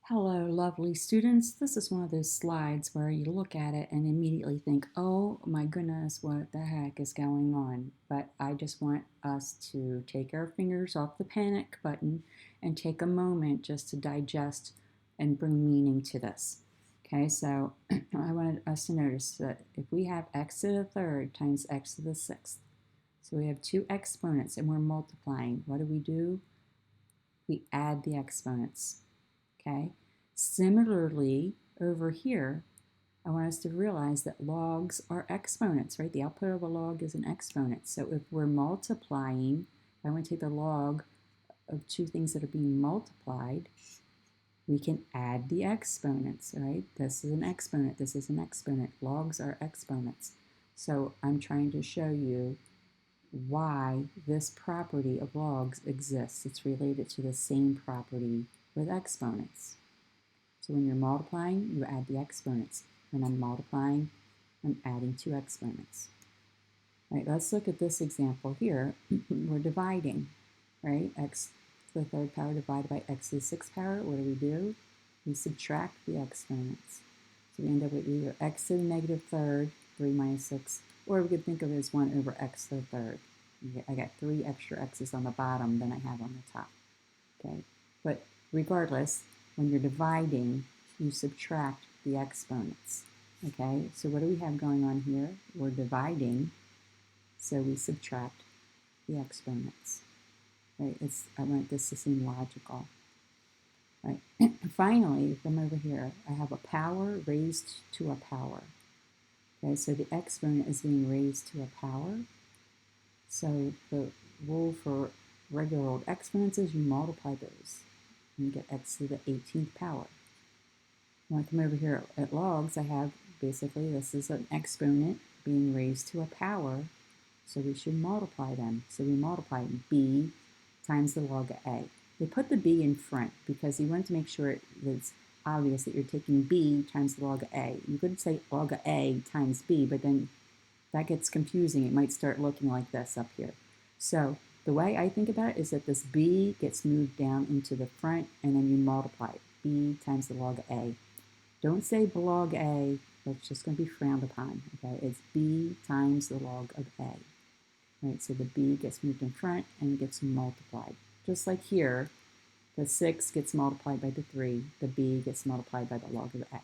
Hello, lovely students. This is one of those slides where you look at it and immediately think, oh my goodness, what the heck is going on? But I just want us to take our fingers off the panic button and take a moment just to digest and bring meaning to this. Okay, so I wanted us to notice that if we have x to the third times x to the sixth, so we have two exponents and we're multiplying, what do? We add the exponents. Okay. Similarly, over here, I want us to realize that logs are exponents, right? The output of a log is an exponent. So if we're multiplying, if I want to take the log of two things that are being multiplied, we can add the exponents, right? This is an exponent, this is an exponent. Logs are exponents. So I'm trying to show you why this property of logs exists. It's related to the same property with exponents. So when you're multiplying, you add the exponents. When I'm multiplying, I'm adding two exponents. All right, let's look at this example here. We're dividing, right? X to the third power divided by x to the sixth power. What do? We subtract the exponents. So we end up with either x to the negative third, 3 minus 6, or we could think of it as 1 over x to the third. I got 3 extra x's on the bottom than I have on the top. Okay, but regardless, when you're dividing, you subtract the exponents. Okay, so what do we have going on here? We're dividing, so we subtract the exponents. Right, I want this to seem logical. Right, finally, from over here, I have a power raised to a power. Okay, so the exponent is being raised to a power. So the rule for regular old exponents is you multiply those and you get x to the 18th power. When I come over here at logs, I have basically this is an exponent being raised to a power, so we should multiply them. So we multiply b times the log of a. They put the b in front because you want to make sure it's obvious that you're taking b times the log of a. You could say log of a times b, but then that gets confusing. It might start looking like this up here. So the way I think about it is that this b gets moved down into the front and then you multiply it. B times the log of a. Don't say log a, that's just going to be frowned upon. Okay, it's b times the log of a. Right, so the b gets moved in front and it gets multiplied. Just like here, the 6 gets multiplied by the 3, the b gets multiplied by the log of a.